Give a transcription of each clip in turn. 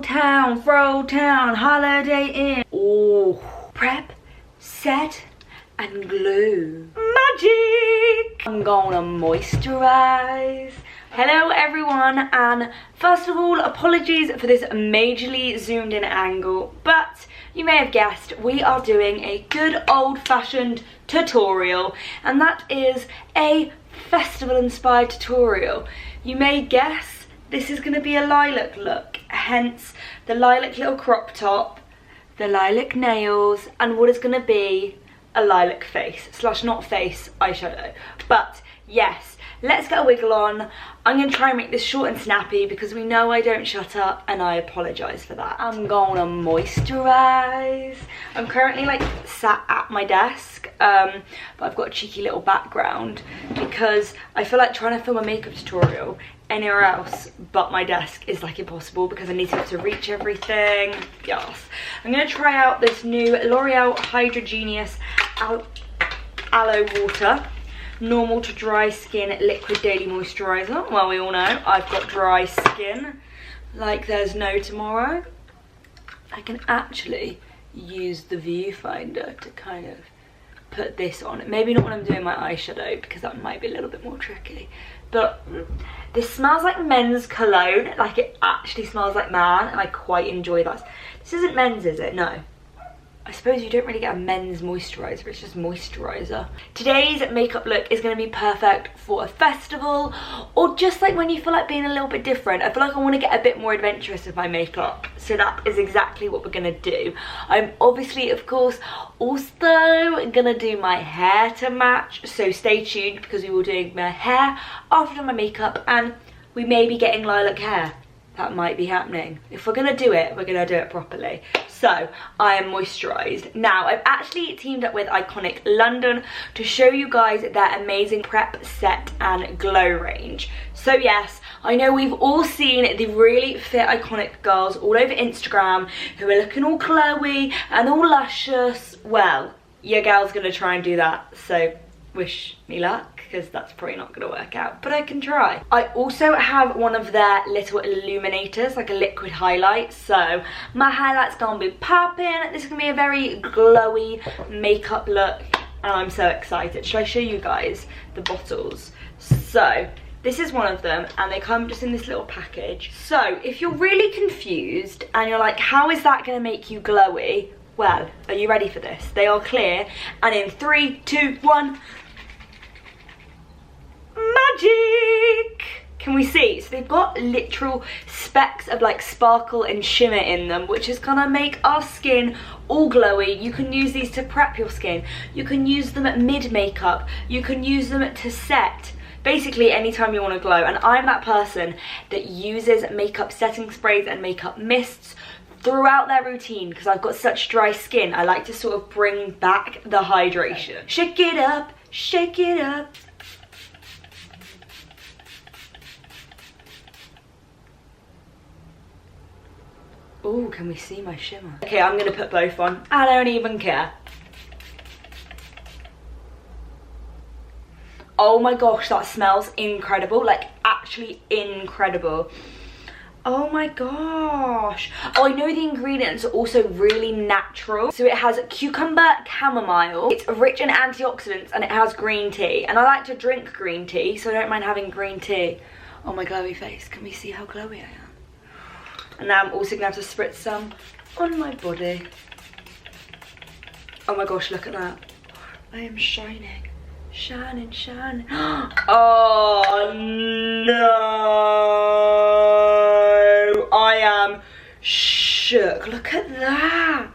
Throw town, Holiday Inn. Oh, prep, set, and glue. Magic! I'm gonna moisturize. Hello everyone, and first of all, apologies for this majorly zoomed in angle, but you may have guessed we are doing a good old-fashioned tutorial, and that is a festival inspired tutorial. You may guess this is going to be a lilac look, hence the lilac little crop top, the lilac nails, and what is going to be a lilac face slash not face eyeshadow. But yes, let's get a wiggle on. I'm going to try and make this short and snappy because we know I don't shut up, and I apologise for that. I'm gonna moisturise. I'm currently like sat at my desk, but I've got a cheeky little background because I feel like trying to film a makeup tutorial anywhere else but my desk is like impossible because I need to be able to reach everything. Yes. I'm going to try out this new L'Oreal Hydra Genius Aloe Water. Normal to dry skin liquid daily moisturizer. Well, we all know I've got dry skin like there's no tomorrow. I can actually use the viewfinder to kind of put this on. Maybe not when I'm doing my eyeshadow because that might be a little bit more tricky. But this smells like men's cologne. Like, it actually smells like man, and I quite enjoy that. This isn't men's, is it? No. I suppose you don't really get a men's moisturiser, it's just moisturiser. Today's makeup look is going to be perfect for a festival, or just like when you feel like being a little bit different. I feel like I want to get a bit more adventurous with my makeup, so that is exactly what we're going to do. I'm obviously, of course, also going to do my hair to match, so stay tuned because we will be doing my hair after my makeup, and we may be getting lilac hair. That might be happening. If we're gonna do it, we're gonna do it properly. So, I am moisturised. Now, I've actually teamed up with Iconic London to show you guys their amazing prep, set, and glow range. So yes, I know we've all seen the really fit Iconic girls all over Instagram who are looking all glowy and all luscious. Well, your girl's gonna try and do that, so wish me luck, because that's probably not going to work out, but I can try. I also have one of their little illuminators, like a liquid highlight, so my highlight's gonna be popping. This is gonna be a very glowy makeup look, and I'm so excited. Should I show you guys the bottles? So this is one of them, and they come just in this little package. So if you're really confused and you're like, how is that going to make you glowy? Well, are you ready for this? They are clear, and in 3, 2, 1, magic! Can we see? So they've got literal specks of like sparkle and shimmer in them, which is gonna make our skin all glowy. You can use these to prep your skin. You can use them at mid-makeup. You can use them to set. Basically anytime you want to glow, and I'm that person that uses makeup setting sprays and makeup mists throughout their routine because I've got such dry skin. I like to sort of bring back the hydration. Shake it up, shake it up. Oh, can we see my shimmer? Okay, I'm gonna put both on. I don't even care. Oh my gosh, that smells incredible. Like, actually incredible. Oh my gosh. Oh, I know the ingredients are also really natural. So it has cucumber chamomile. It's rich in antioxidants, and it has green tea. And I like to drink green tea, so I don't mind having green tea. Oh, my glowy face. Can we see how glowy I am? And now I'm also gonna have to spritz some on my body. Oh my gosh, look at that. I am shining. Shining, shining. Oh no! I am shook. Look at that.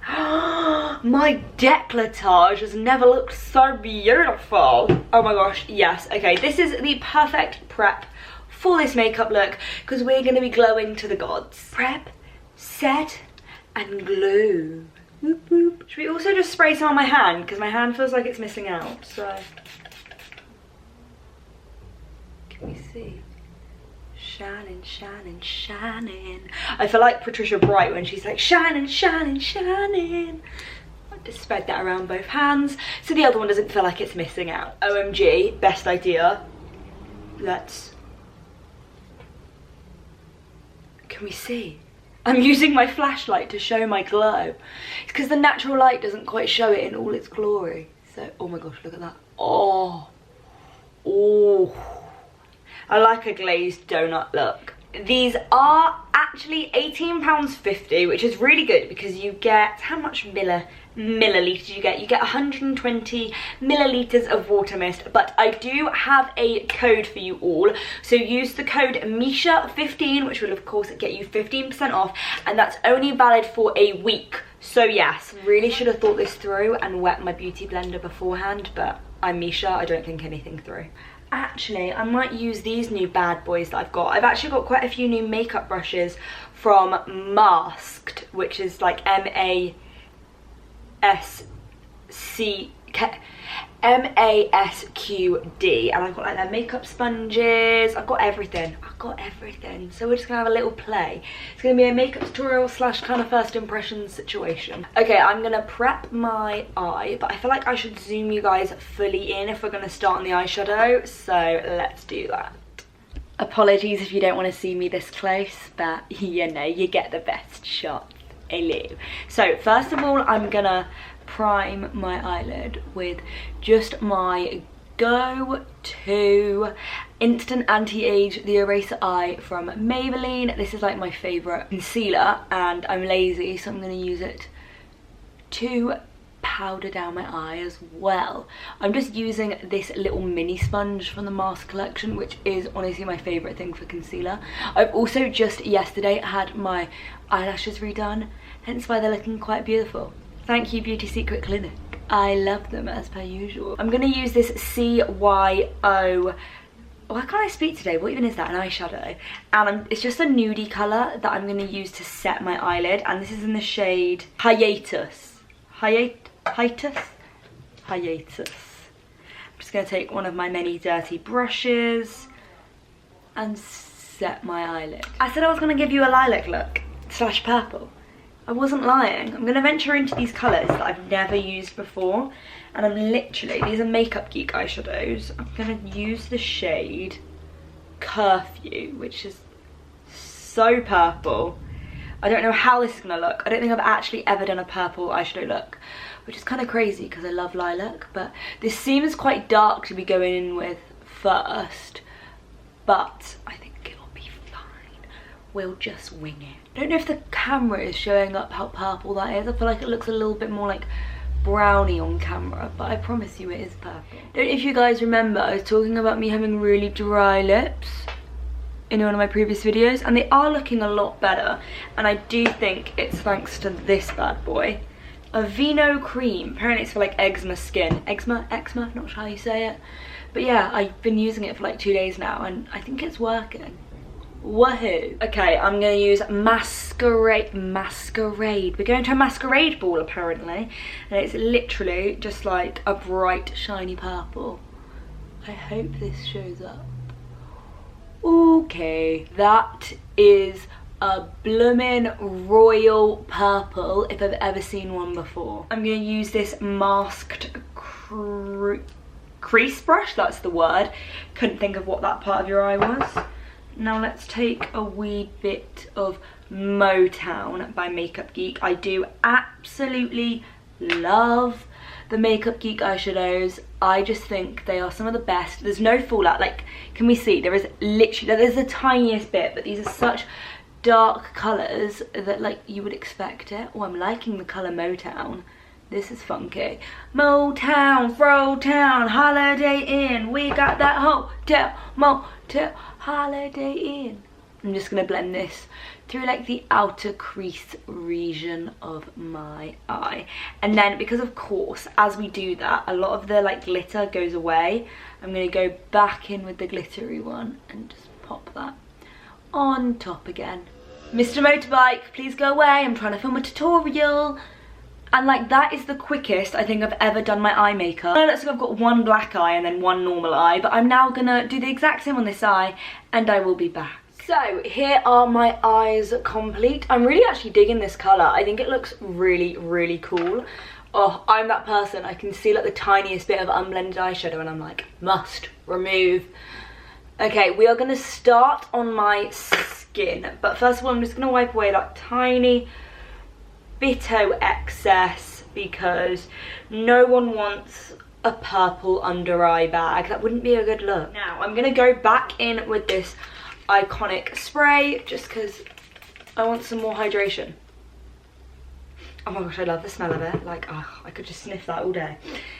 My décolletage has never looked so beautiful. Oh my gosh, yes. Okay, this is the perfect prep for this makeup look because we're going to be glowing to the gods. Prep, set, and glue. Whoop, whoop. Should we also just spray some on my hand because my hand feels like it's missing out, so. Can we see? Shining, shining, shining. I feel like Patricia Bright when she's like shining, shining, shining. I'll just spread that around both hands so the other one doesn't feel like it's missing out. OMG, best idea. Let's. Can we see? I'm using my flashlight to show my glow. It's because the natural light doesn't quite show it in all its glory. So, oh my gosh, look at that. Oh. Oh. I like a glazed donut look. These are actually £18.50, which is really good because you get, how much milliliters you get? You get 120 milliliters of water mist, but I do have a code for you all. So use the code MishaG15, which will of course get you 15% off, and that's only valid for a week. So yes, really should have thought this through and wet my beauty blender beforehand, but I'm Misha, I don't think anything through. Actually, I might use these new bad boys that I've got. I've actually got quite a few new makeup brushes from MishaG, which is like MascMasqd, and I've got like their makeup sponges. I've got everything. So we're just gonna have a little play. It's gonna be a makeup tutorial slash kind of first impressions situation. Okay, I'm gonna prep my eye, but I feel like I should zoom you guys fully in if we're gonna start on the eyeshadow, so let's do that. Apologies if you don't want to see me this close, but you know, you get the best shot. Hello. So first of all, I'm gonna prime my eyelid with just my go-to instant anti-age The Eraser Eye from Maybelline. This is like my favourite concealer, and I'm lazy, so I'm going to use it to powder down my eye as well. I'm just using this little mini sponge from the Mask collection, which is honestly my favourite thing for concealer. I've also just yesterday had my eyelashes redone, hence why they're looking quite beautiful. Thank you, Beauty Secret Clinic. I love them as per usual. I'm going to use this CYO, why can't I speak today? What even is that? An eyeshadow. And it's just a nudie colour that I'm going to use to set my eyelid. And this is in the shade Hiatus. Hiatus? I'm just going to take one of my many dirty brushes and set my eyelid. I said I was going to give you a lilac look slash purple. I wasn't lying. I'm going to venture into these colours that I've never used before. And I'm literally, these are Makeup Geek eyeshadows. I'm going to use the shade Curfew, which is so purple. I don't know how this is going to look. I don't think I've actually ever done a purple eyeshadow look, which is kind of crazy because I love lilac. But this seems quite dark to be going in with first. But I think it'll be fine. We'll just wing it. I don't know if the camera is showing up how purple that is. I feel like it looks a little bit more like brownie on camera, but I promise you it is purple. Don't know if you guys remember, I was talking about me having really dry lips in one of my previous videos, and they are looking a lot better, and I do think it's thanks to this bad boy. Aveeno cream. Apparently it's for like eczema skin. Eczema, not sure how you say it. But yeah, I've been using it for like 2 days now, and I think it's working. Woohoo. Okay, I'm going to use Masquerade. We're going to a masquerade ball apparently, and it's literally just like a bright shiny purple. I hope this shows up. Okay, that is a bloomin' royal purple if I've ever seen one before. I'm going to use this masked crease brush, that's the word. Couldn't think of what that part of your eye was. Now let's take a wee bit of Motown by Makeup Geek. I do absolutely love the Makeup Geek eyeshadows. I just think they are some of the best. There's no fallout. Like, can we see? There is literally, there's the tiniest bit, but these are such dark colours that like you would expect it. Oh, I'm liking the colour Motown. This is funky. Motown, Frotown, Holiday Inn. We got that hotel, motel, Holiday Inn. I'm just going to blend this through like the outer crease region of my eye. And then because of course, as we do that, a lot of the like glitter goes away. I'm going to go back in with the glittery one and just pop that on top again. Mr. Motorbike, please go away. I'm trying to film a tutorial. And like that is the quickest I think I've ever done my eye makeup. It looks like I've got one black eye and then one normal eye, but I'm now gonna do the exact same on this eye and I will be back. So here are my eyes complete. I'm really actually digging this colour. I think it looks really, really cool. Oh, I'm that person. I can see like the tiniest bit of unblended eyeshadow and I'm like, must remove. Okay, we are going to start on my skin, but first of all I'm just going to wipe away that tiny bit of excess because no one wants a purple under eye bag. That wouldn't be a good look. Now I'm going to go back in with this iconic spray just because I want some more hydration. Oh my gosh, I love the smell of it. Like, oh, I could just sniff that all day.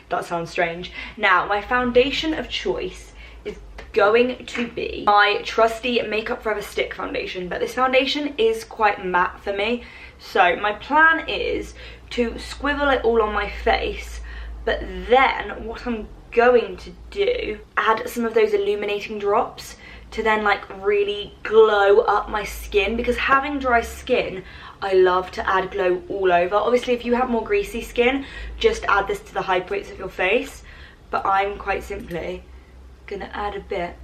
That sounds strange. Now, my foundation of choice is going to be my trusty Makeup Forever stick foundation, but this foundation is quite matte for me. So my plan is to squivel it all on my face, but then what I'm going to do, add some of those illuminating drops to then like really glow up my skin, because having dry skin, I love to add glow all over. Obviously if you have more greasy skin, just add this to the high points of your face, but I'm quite simply gonna add a bit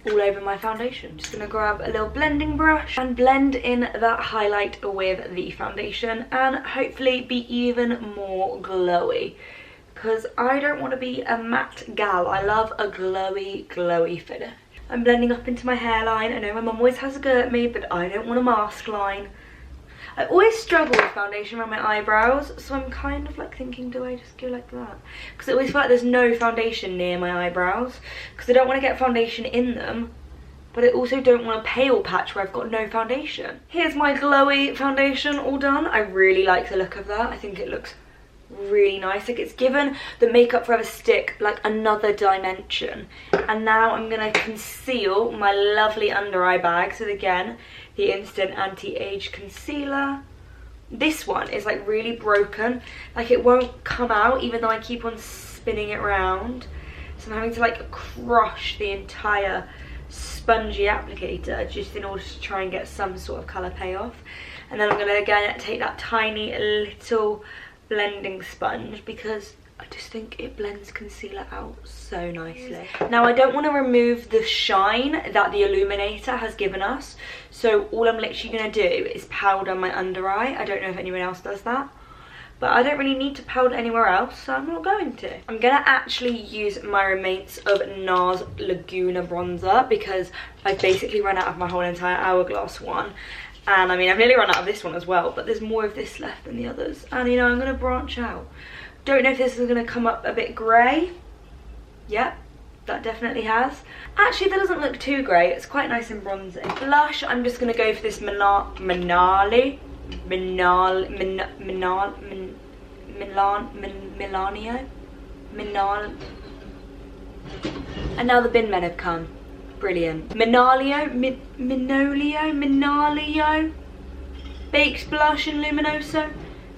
all over my foundation. Just gonna grab a little blending brush and blend in that highlight with the foundation and hopefully be even more glowy, because I don't want to be a matte gal. I love a glowy finish. I'm blending up into my hairline. I know my mum always has a go at me, but I don't want a mask line. I always struggle with foundation around my eyebrows, so I'm kind of like thinking, do I just go like that? Because I always feel like there's no foundation near my eyebrows, because I don't want to get foundation in them, but I also don't want a pale patch where I've got no foundation. Here's my glowy foundation all done. I really like the look of that. I think it looks really nice. Like, it's given the Makeup Forever stick like another dimension. And now I'm gonna conceal my lovely under eye bag. So again, the Instant Anti-Age Concealer. This one is like really broken, like it won't come out even though I keep on spinning it around, so I'm having to like crush the entire spongy applicator just in order to try and get some sort of colour payoff. And then I'm gonna again take that tiny little blending sponge because I just think it blends concealer out so nicely. Now I don't want to remove the shine that the illuminator has given us, so all I'm literally going to do is powder my under eye. I don't know if anyone else does that, but I don't really need to powder anywhere else, so I'm not going to. I'm going to actually use my remains of NARS Laguna bronzer because I've basically run out of my whole entire Hourglass one. And I mean, I've nearly run out of this one as well, but there's more of this left than the others. And you know, I'm going to branch out. Don't know if this is going to come up a bit grey. Yep, that definitely has. Actually, that doesn't look too grey. It's quite nice and bronzy. Blush, I'm just going to go for this Milano. And now the bin men have come. Brilliant. Minalio. Baked Blush and Luminoso.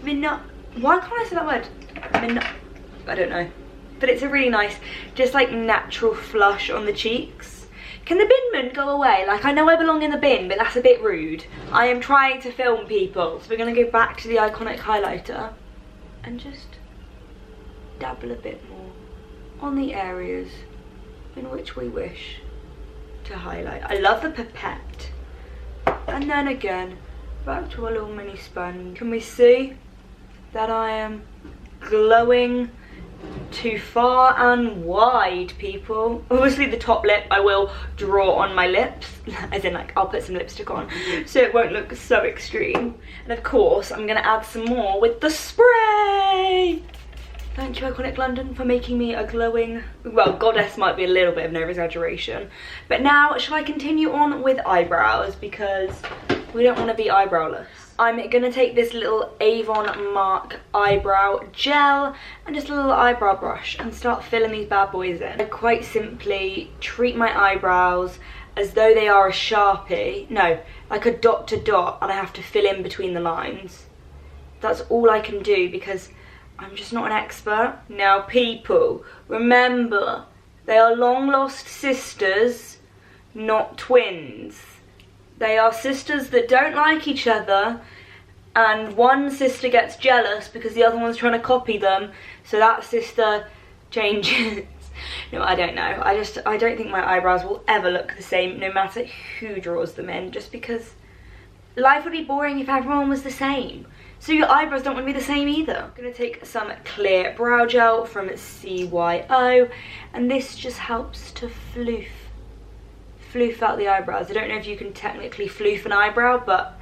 Why can't I say that word? I don't know. But it's a really nice, just like natural flush on the cheeks. Can the binman go away? Like, I know I belong in the bin, but that's a bit rude. I am trying to film people. So we're going to go back to the iconic highlighter and just dabble a bit more on the areas in which we wish to highlight. I love the pipette. And then again, back to a little mini sponge. Can we see that I am glowing to far and wide, people? Obviously the top lip I will draw on my lips, as in like I'll put some lipstick on so it won't look so extreme. And of course I'm gonna add some more with the spray. Thank you, Iconic London, for making me a glowing, well, goddess might be a little bit of an over-exaggeration. But now, shall I continue on with eyebrows? Because we don't want to be eyebrowless. I'm going to take this little Avon Mark eyebrow gel and just a little eyebrow brush and start filling these bad boys in. I quite simply treat my eyebrows as though they are a Sharpie. No, like a dot to dot, and I have to fill in between the lines. That's all I can do because I'm just not an expert. Now people, remember, they are long lost sisters, not twins. They are sisters that don't like each other, and one sister gets jealous because the other one's trying to copy them, so that sister changes. No, I don't know. I don't think my eyebrows will ever look the same no matter who draws them in, just because life would be boring if everyone was the same. So your eyebrows don't want to be the same either. I'm going to take some clear brow gel from CYO, and this just helps to floof floof out the eyebrows. I don't know if you can technically floof an eyebrow, but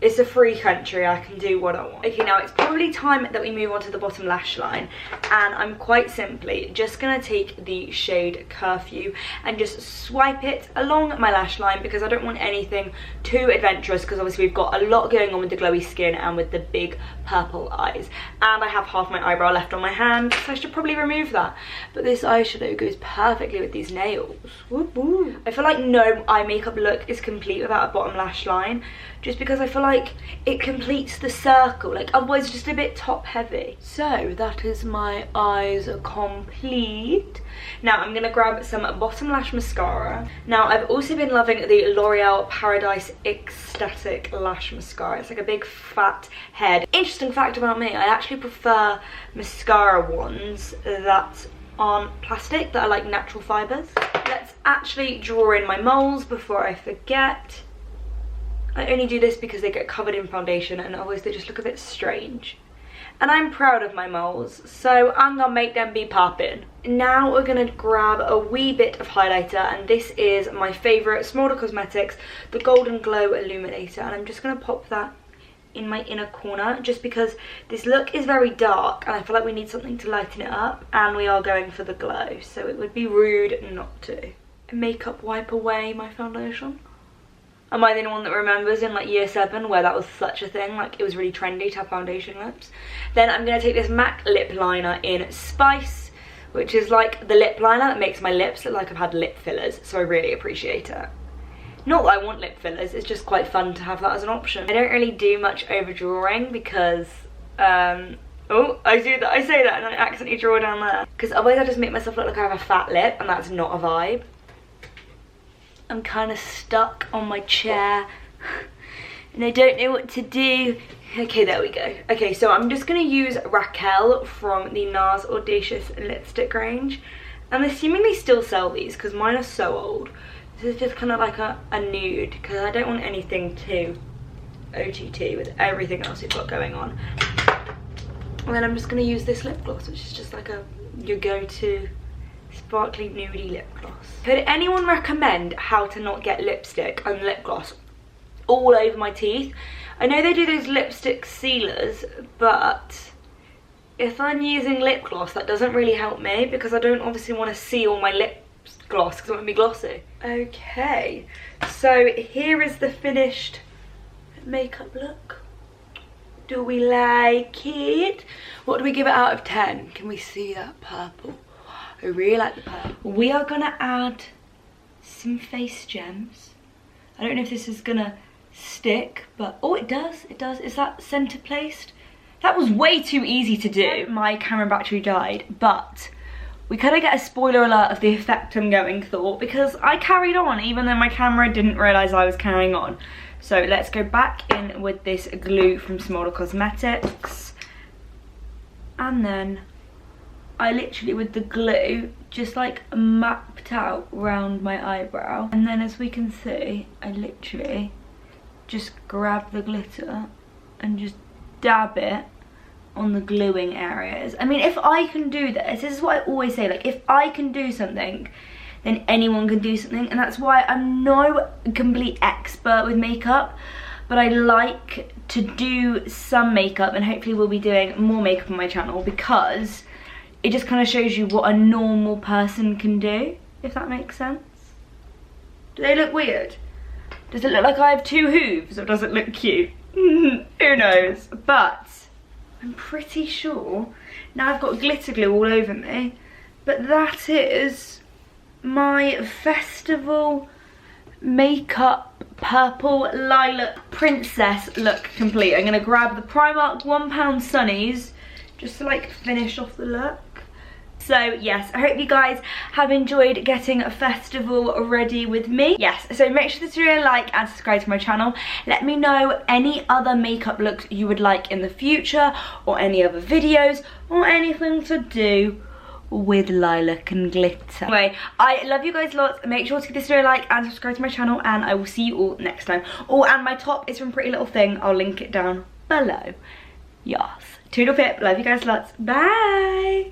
it's a free country, I can do what I want. Okay, now it's probably time that we move on to the bottom lash line, and I'm quite simply just gonna take the shade Curfew and just swipe it along my lash line, because I don't want anything too adventurous, because obviously we've got a lot going on with the glowy skin and with the big purple eyes, and I have half my eyebrow left on my hand, so I should probably remove that. But this eyeshadow goes perfectly with these nails. Woo woo. I feel like no eye makeup look is complete without a bottom lash line, just because I feel like it completes the circle, like otherwise it's just a bit top heavy. So that is my eyes complete. Now I'm gonna grab some bottom lash mascara. Now I've also been loving the L'Oreal Paradise Ecstatic Lash Mascara. It's like a big fat head. Interesting fact about me, I actually prefer mascara ones that aren't plastic, that are like natural fibres. Let's actually draw in my moles before I forget. I only do this because they get covered in foundation and otherwise they just look a bit strange. And I'm proud of my moles, so I'm gonna make them be poppin'. Now we're gonna grab a wee bit of highlighter, and this is my favourite Smolder Cosmetics, the Golden Glow Illuminator, and I'm just gonna pop that in my inner corner, just because this look is very dark and I feel like we need something to lighten it up, and we are going for the glow, so it would be rude not to. Makeup wipe away my foundation. Am I the only one that remembers in like year 7 where that was such a thing? Like it was really trendy to have foundation lips. Then I'm going to take this MAC lip liner in Spice, which is like the lip liner that makes my lips look like I've had lip fillers. So I really appreciate it. Not that I want lip fillers, it's just quite fun to have that as an option. I don't really do much overdrawing because, oh, I say that and I accidentally draw down there. Because otherwise I just make myself look like I have a fat lip, and that's not a vibe. I'm kind of stuck on my chair and I don't know what to do. Okay, there we go. Okay, so I'm just going to use Raquel from the NARS Audacious lipstick range. I'm assuming they still sell these because mine are so old. This is just kind of like a nude, because I don't want anything too OTT with everything else we've got going on. And then I'm just going to use this lip gloss, which is just like your go-to sparkly nudie lip gloss. Could anyone recommend how to not get lipstick and lip gloss all over my teeth? I know they do those lipstick sealers, but if I'm using lip gloss, that doesn't really help me, because I don't obviously want to seal my lip gloss because I want to be glossy. Okay, so here is the finished makeup look. Do we like it? What do we give it out of 10? Can we see that purple? I really like the purple. We are gonna add some face gems. I don't know if this is gonna stick, but oh, it does, it does. Is that center placed? That was way too easy to do. My camera battery died, but we kind of get a spoiler alert of the effect I'm going for, because I carried on even though my camera didn't realize I was carrying on. So let's go back in with this glue from Smolder Cosmetics, and then I literally, with the glue, just like mapped out round my eyebrow. And then as we can see, I literally just grab the glitter and just dab it on the gluing areas. I mean, if I can do this is what I always say, like if I can do something, then anyone can do something. And that's why I'm no complete expert with makeup, but I like to do some makeup, and hopefully we'll be doing more makeup on my channel, because it just kind of shows you what a normal person can do, if that makes sense. Do they look weird? Does it look like I have 2 hooves, or does it look cute? Who knows? But I'm pretty sure, now I've got glitter glue all over me, but that is my festival makeup purple lilac princess look complete. I'm gonna grab the Primark £1 sunnies just to like finish off the look. So yes, I hope you guys have enjoyed getting a festival ready with me. Yes, so make sure to like and subscribe to my channel. Let me know any other makeup looks you would like in the future, or any other videos, or anything to do with lilac and glitter. Anyway, I love you guys lots. Make sure to give this video a like and subscribe to my channel, and I will see you all next time. Oh, and my top is from Pretty Little Thing. I'll link it down below. Yes. Toodle pip. Love you guys lots. Bye.